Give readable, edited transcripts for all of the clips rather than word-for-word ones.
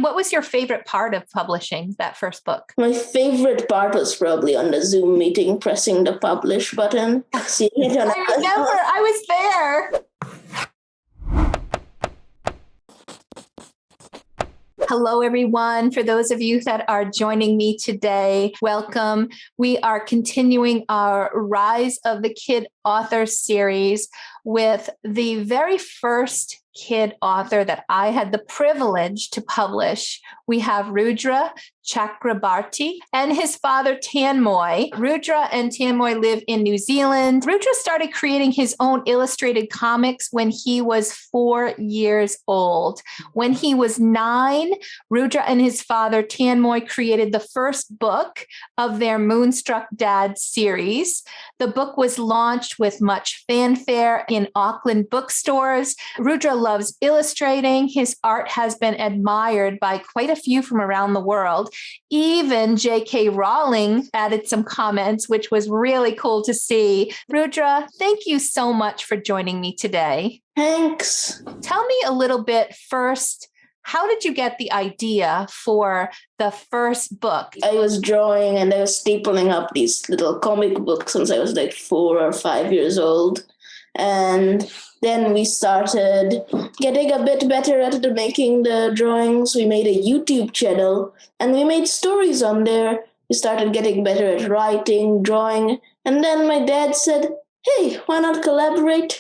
What was your favorite part of publishing that first book? My favorite part was probably on the Zoom meeting, pressing the publish button. Seeing it on I remember, I was there. Hello, everyone. For those of you that are joining me today, welcome. We are continuing our Rise of the Kid Author series with the very first kid author that I had the privilege to publish. We have Rudra Chakrabarti and his father Tanmoy. Rudra and Tanmoy live in New Zealand. Rudra started creating his own illustrated comics when he was 4 years old. When he was 9, Rudra and his father Tanmoy created the first book of their Moonstruck Dad series. The book was launched with much fanfare in Auckland bookstores. Rudra loves illustrating. His art has been admired by quite a few from around the world. Even J.K. Rowling added some comments, which was really cool to see. Rudra, thank you so much for joining me today. Thanks. Tell me a little bit first, how did you get the idea for the first book? I was drawing and I was stapling up these little comic books since I was like 4 or 5 years old. And then we started getting a bit better at making the drawings. We made a YouTube channel and we made stories on there. We started getting better at writing, drawing. And then my dad said, hey, why not collaborate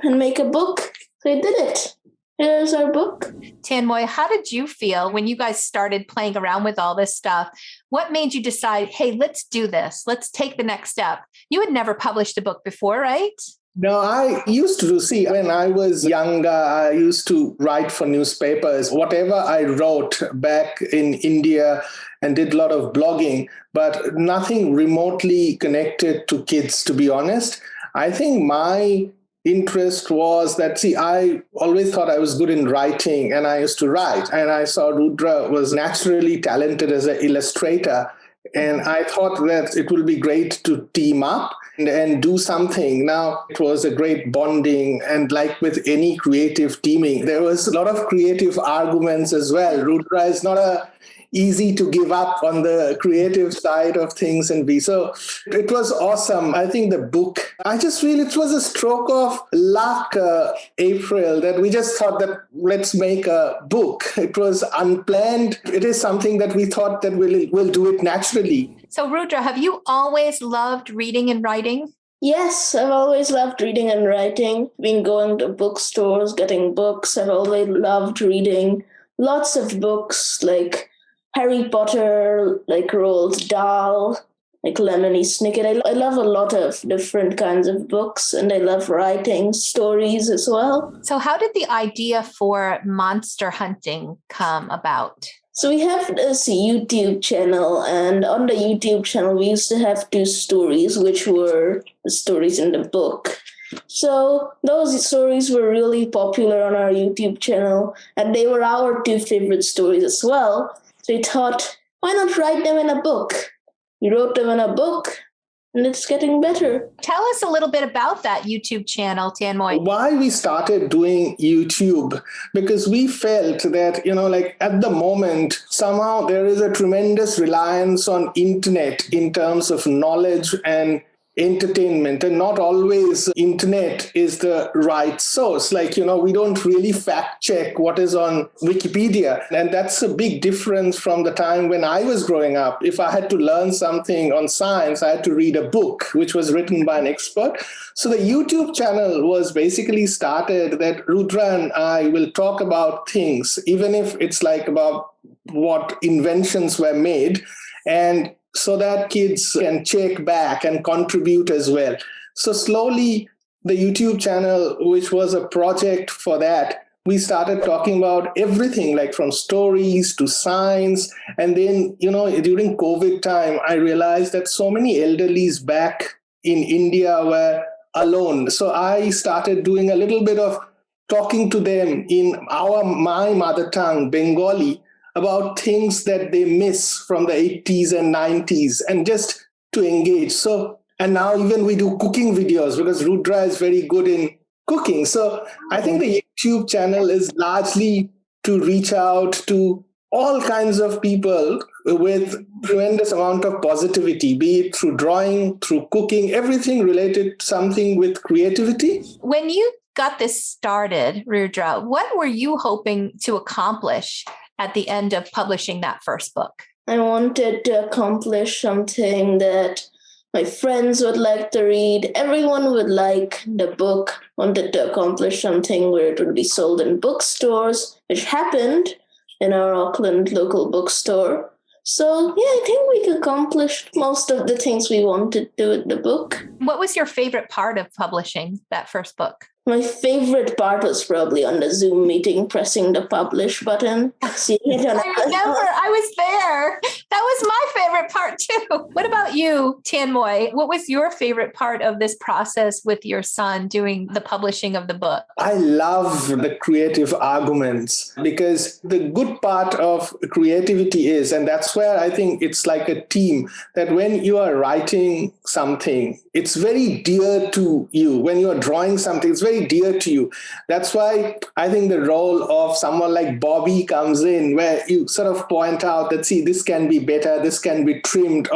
and make a book? So I did it. Here's our book. Tanmoy, how did you feel when you guys started playing around with all this stuff? What made you decide, hey, let's do this. Let's take the next step. You had never published a book before, right? No, I used to see when I was younger, I used to write for newspapers, whatever I wrote back in India and did a lot of blogging, but nothing remotely connected to kids, to be honest. I think my interest was that, I always thought I was good in writing and I used to write. And I saw Rudra was naturally talented as an illustrator. And I thought that it will be great to team up and do something. Now, it was a great bonding. And like with any creative teaming, there was a lot of creative arguments as well. Rudra is not easy to give up on the creative side of things and be. So it was awesome. I think the book, I just feel it was a stroke of luck, April, that we just thought that let's make a book. It was unplanned. It is something that we thought that we'll do it naturally. So Rudra, have you always loved reading and writing? Yes, I've always loved reading and writing. Been going to bookstores, getting books. I've always loved reading lots of books like Harry Potter, like Roald Dahl, like Lemony Snicket. I love a lot of different kinds of books, and I love writing stories as well. So how did the idea for monster hunting come about? So we have this YouTube channel, and on the YouTube channel, we used to have 2 stories, which were the stories in the book. So those stories were really popular on our YouTube channel, and they were our 2 favorite stories as well. So we thought, why not write them in a book? We wrote them in a book, and it's getting better. Tell us a little bit about that YouTube channel, Tanmoy. Why we started doing YouTube, because we felt that, at the moment, somehow there is a tremendous reliance on internet in terms of knowledge and entertainment, and not always internet is the right source. We don't really fact check what is on Wikipedia. And that's a big difference from the time when I was growing up. If I had to learn something on science, I had to read a book, which was written by an expert. So the YouTube channel was basically started that Rudra and I will talk about things, even if it's about what inventions were made, and so that kids can check back and contribute as well. So slowly, the YouTube channel, which was a project for that, we started talking about everything, from stories to science. And then, during COVID time, I realized that so many elderlies back in India were alone. So I started doing a little bit of talking to them in my mother tongue, Bengali, about things that they miss from the 80s and 90s, and just to engage. So, and now even we do cooking videos because Rudra is very good in cooking. So I think the YouTube channel is largely to reach out to all kinds of people with tremendous amount of positivity, be it through drawing, through cooking, everything related to something with creativity. When you got this started, Rudra, what were you hoping to accomplish at the end of publishing that first book? I wanted to accomplish something that my friends would like to read. Everyone would like the book. Wanted to accomplish something where it would be sold in bookstores, which happened in our Auckland local bookstore. So, yeah, I think we accomplished most of the things we wanted to with the book. What was your favorite part of publishing that first book? My favorite part was probably on the Zoom meeting, pressing the publish button. Seeing it on I remember, I was there. That was my favorite part too. What about you, Tanmoy? What was your favorite part of this process with your son doing the publishing of the book? I love the creative arguments, because the good part of creativity is, and that's where I think it's like a team, that when you are writing something, it's very dear to you. When you are drawing something, it's very dear to you. That's why I think the role of someone like Bobby comes in, where you sort of point out that, see, this can be better, this can be trimmed,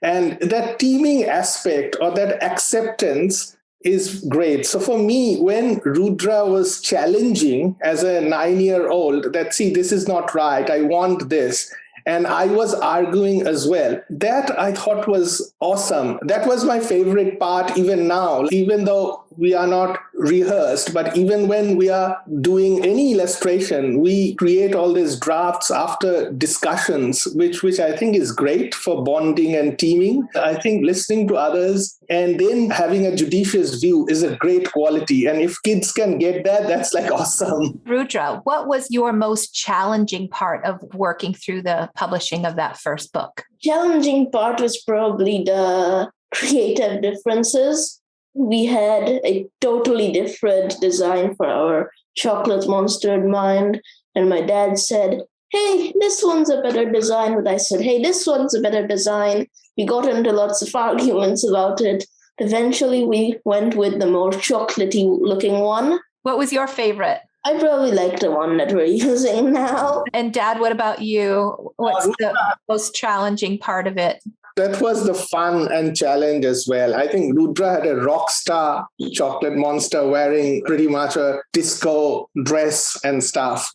and that teaming aspect or that acceptance is great. So for me, when Rudra was challenging as a 9-year-old that, see, this is not right, I want this, and I was arguing as well, that I thought was awesome. That was my favorite part even now, even though we are not rehearsed, but even when we are doing any illustration, we create all these drafts after discussions, which I think is great for bonding and teaming. I think listening to others and then having a judicious view is a great quality. And if kids can get that, that's like awesome. Rudra, what was your most challenging part of working through the publishing of that first book? Challenging part was probably the creative differences. We had a totally different design for our chocolate monster in mind. And my dad said, hey, this one's a better design. But I said, hey, this one's a better design. We got into lots of arguments about it. Eventually, we went with the more chocolatey looking one. What was your favorite? I probably like the one that we're using now. And Dad, what about you? What's the most challenging part of it? That was the fun and challenge as well. I think Rudra had a rock star chocolate monster wearing pretty much a disco dress and stuff.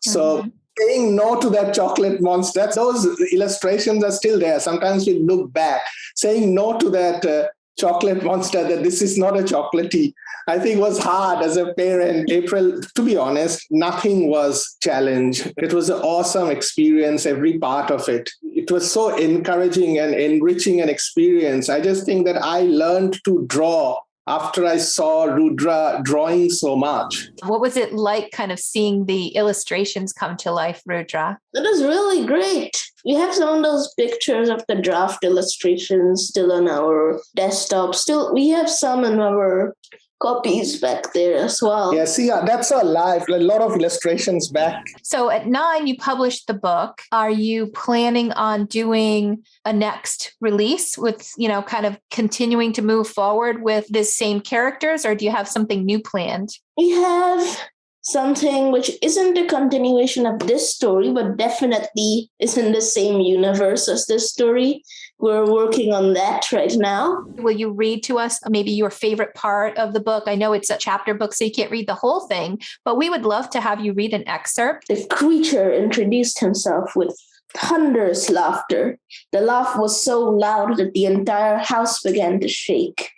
So saying no to that chocolate monster, those illustrations are still there. Sometimes we look back, saying no to that chocolate monster, that this is not a chocolatey, I think was hard as a parent. April, to be honest, nothing was challenge. It was an awesome experience, every part of it. It was so encouraging and enriching an experience. I just think that I learned to draw after I saw Rudra drawing so much. What was it like kind of seeing the illustrations come to life, Rudra? It was really great. We have some of those pictures of the draft illustrations still on our desktop. Still, we have some in our copies back there as well. Yeah, see, that's a live, a lot of illustrations back. So at 9, you published the book. Are you planning on doing a next release with, kind of continuing to move forward with this same characters, or do you have something new planned? We have something which isn't a continuation of this story, but definitely is in the same universe as this story. We're working on that right now. Will you read to us maybe your favorite part of the book? I know it's a chapter book, so you can't read the whole thing, but we would love to have you read an excerpt. The creature introduced himself with thunderous laughter. The laugh was so loud that the entire house began to shake.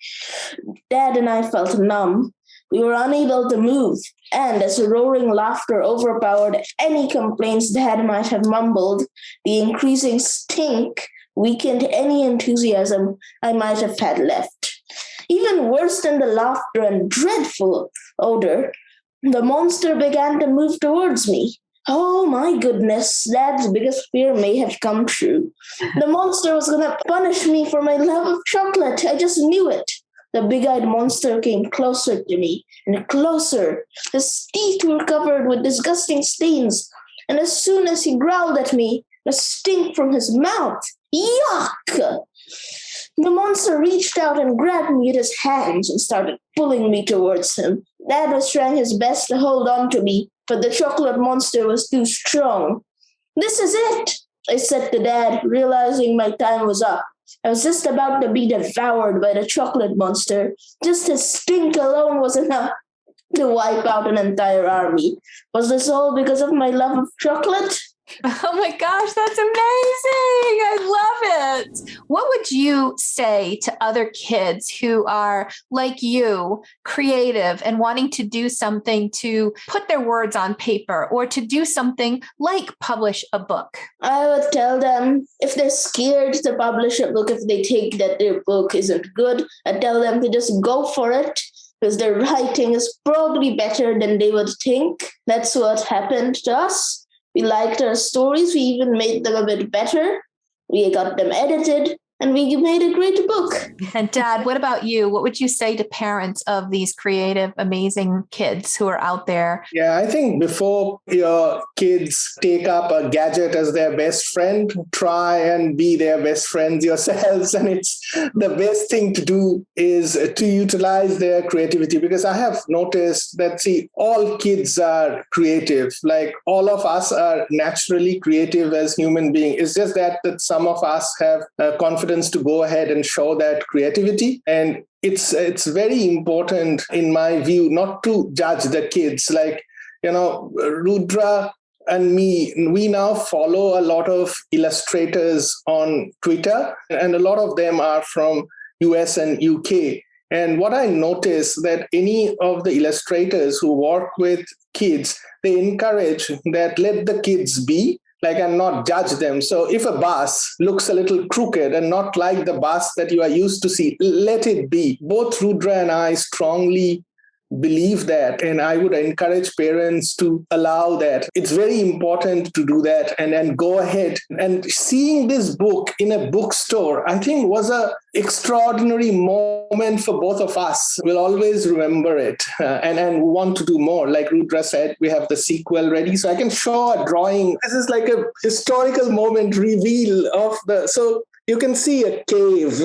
Dad and I felt numb. We were unable to move, and as the roaring laughter overpowered any complaints Dad might have mumbled, the increasing stink weakened any enthusiasm I might have had left. Even worse than the laughter and dreadful odor, the monster began to move towards me. Oh my goodness, Dad's biggest fear may have come true. The monster was going to punish me for my love of chocolate. I just knew it. The big-eyed monster came closer to me, and closer. His teeth were covered with disgusting stains, and as soon as he growled at me, the stink from his mouth. Yuck! The monster reached out and grabbed me with his hands and started pulling me towards him. Dad was trying his best to hold on to me, but the chocolate monster was too strong. This is it, I said to Dad, realizing my time was up. I was just about to be devoured by the chocolate monster. Just his stink alone was enough to wipe out an entire army. Was this all because of my love of chocolate? Oh my gosh, that's amazing. I love it. What would you say to other kids who are like you, creative and wanting to do something to put their words on paper or to do something like publish a book? I would tell them if they're scared to publish a book, if they think that their book isn't good, I'd tell them to just go for it because their writing is probably better than they would think. That's what happened to us. We liked our stories. We even made them a bit better. We got them edited, and we made a great book. And Dad, what about you? What would you say to parents of these creative, amazing kids who are out there? Yeah, I think before your kids take up a gadget as their best friend, try and be their best friends yourselves. And it's the best thing to do is to utilize their creativity, because I have noticed that, see, all kids are creative. Like all of us are naturally creative as human beings. It's just that some of us have confidence to go ahead and show that creativity. And it's very important, in my view, not to judge the kids. Like, Rudra and me, we now follow a lot of illustrators on Twitter, and a lot of them are from US and UK. And what I notice that any of the illustrators who work with kids, they encourage that let the kids be, and not judge them. So if a bus looks a little crooked and not like the bus that you are used to see, let it be. Both Rudra and I strongly believe that, and I would encourage parents to allow that. It's very important to do that and go ahead. And seeing this book in a bookstore, I think was an extraordinary moment for both of us. We'll always remember it and want to do more. Like Rudra said, we have the sequel ready, so I can show a drawing. This is like a historical moment, reveal of so you can see a cave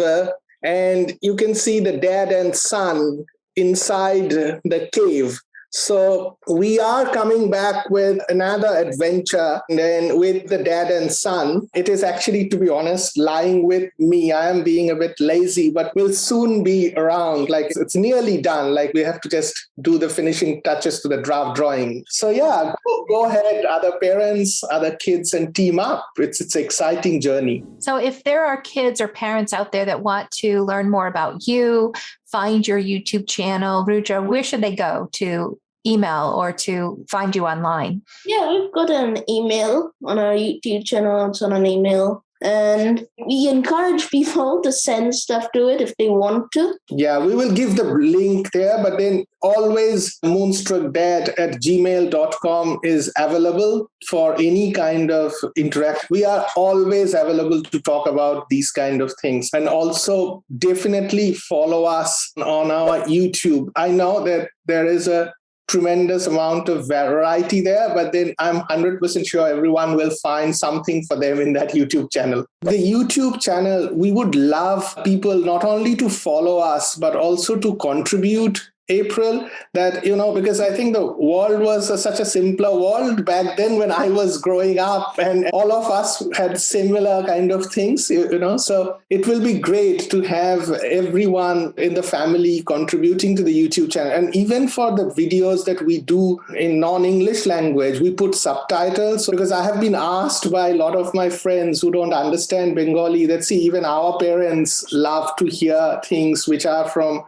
and you can see the dad and son inside the cave. So we are coming back with another adventure, and then with the dad and son. It is actually, to be honest, lying with me. I am being a bit lazy, but will soon be around. It's nearly done. We have to just do the finishing touches to the draft drawing. So yeah, go ahead, other parents, other kids, and team up. It's an exciting journey. So if there are kids or parents out there that want to learn more about you, find your YouTube channel, Rudra, where should they go to email or to find you online? Yeah, we've got an email on our YouTube channel. It's on an email. And we encourage people to send stuff to it if they want to. Yeah, we will give the link there, but then always moonstruckdad@gmail.com is available for any kind of interaction. We are always available to talk about these kind of things. And also definitely follow us on our YouTube. I know that there is a tremendous amount of variety there, but then I'm 100% sure everyone will find something for them in that YouTube channel. The YouTube channel, we would love people not only to follow us, but also to contribute, April, that, because I think the world was such a simpler world back then when I was growing up, and all of us had similar kind of things, so it will be great to have everyone in the family contributing to the YouTube channel. And even for the videos that we do in non-English language, we put subtitles, because I have been asked by a lot of my friends who don't understand Bengali that, see, even our parents love to hear things which are from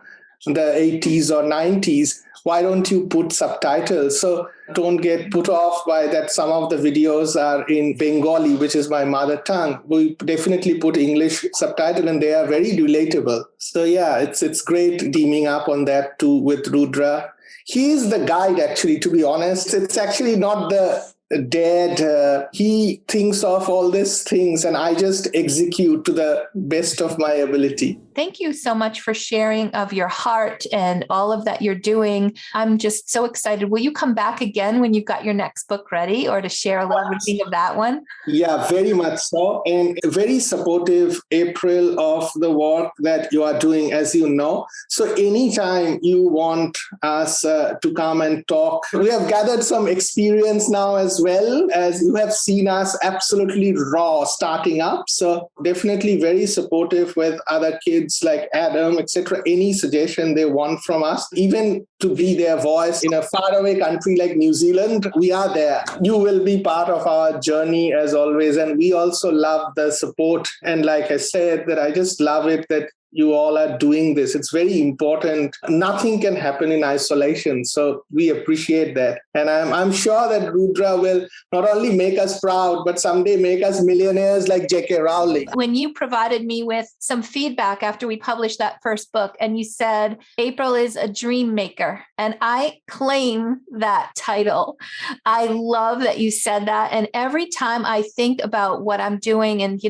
the 80s or 90s. Why don't you put subtitles? So don't get put off by that. Some of the videos are in Bengali, which is my mother tongue. We definitely put English subtitle, and they are very relatable. So yeah, it's great teaming up on that too with Rudra. He is the guide, actually, to be honest. It's actually not the dad. He thinks of all these things, and I just execute to the best of my ability. Thank you so much for sharing of your heart and all of that you're doing. I'm just so excited. Will you come back again when you've got your next book ready, or to share a little bit of that one? Yeah, very much so. And very supportive, April, of the work that you are doing, as you know. So anytime you want us to come and talk, we have gathered some experience now as as well as you have seen us absolutely raw starting up. So definitely very supportive with other kids like Adam, etc. Any suggestion they want from us, even to be their voice in a faraway country like New Zealand, we are there. You will be part of our journey as always. And we also love the support. And like I said, that I just love it that you all are doing this. It's very important. Nothing can happen in isolation. So we appreciate that. And I'm sure that Rudra will not only make us proud, but someday make us millionaires like J.K. Rowling. When you provided me with some feedback after we published that first book, and you said, April is a dream maker, and I claim that title. I love that you said that. And every time I think about what I'm doing, and,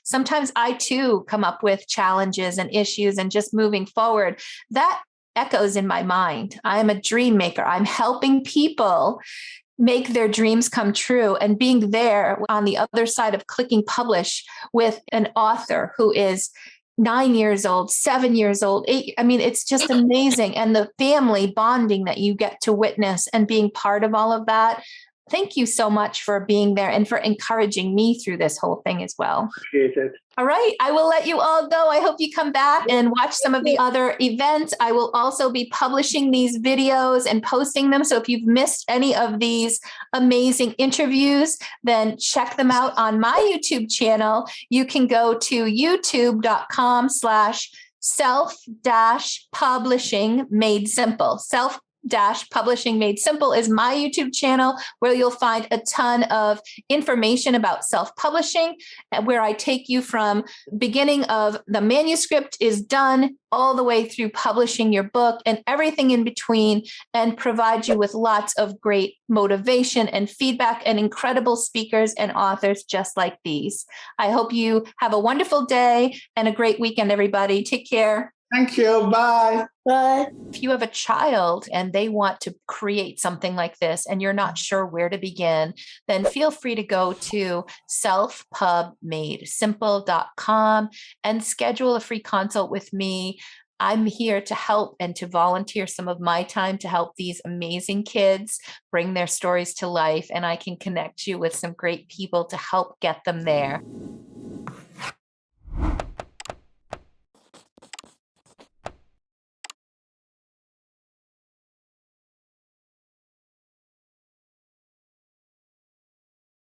sometimes I too come up with challenges and issues and just moving forward, that echoes in my mind. I am a dream maker. I'm helping people make their dreams come true, and being there on the other side of clicking publish with an author who is 9 years old, 7 years old, 8. I mean, it's just amazing. And the family bonding that you get to witness and being part of all of that. Thank you so much for being there and for encouraging me through this whole thing as well. Appreciate it. All right. I will let you all go. I hope you come back and watch some of the other events. I will also be publishing these videos and posting them. So if you've missed any of these amazing interviews, then check them out on my YouTube channel. You can go to youtube.com/self-publishing made simple. Publishing Made Simple is my YouTube channel, where you'll find a ton of information about self-publishing, where I take you from beginning of the manuscript is done all the way through publishing your book and everything in between, and provide you with lots of great motivation and feedback and incredible speakers and authors just like these. I hope you have a wonderful day and a great weekend, everybody. Take care. Thank you. Bye. Bye. If you have a child and they want to create something like this and you're not sure where to begin, then feel free to go to selfpubmadesimple.com and schedule a free consult with me. I'm here to help and to volunteer some of my time to help these amazing kids bring their stories to life. And I can connect you with some great people to help get them there.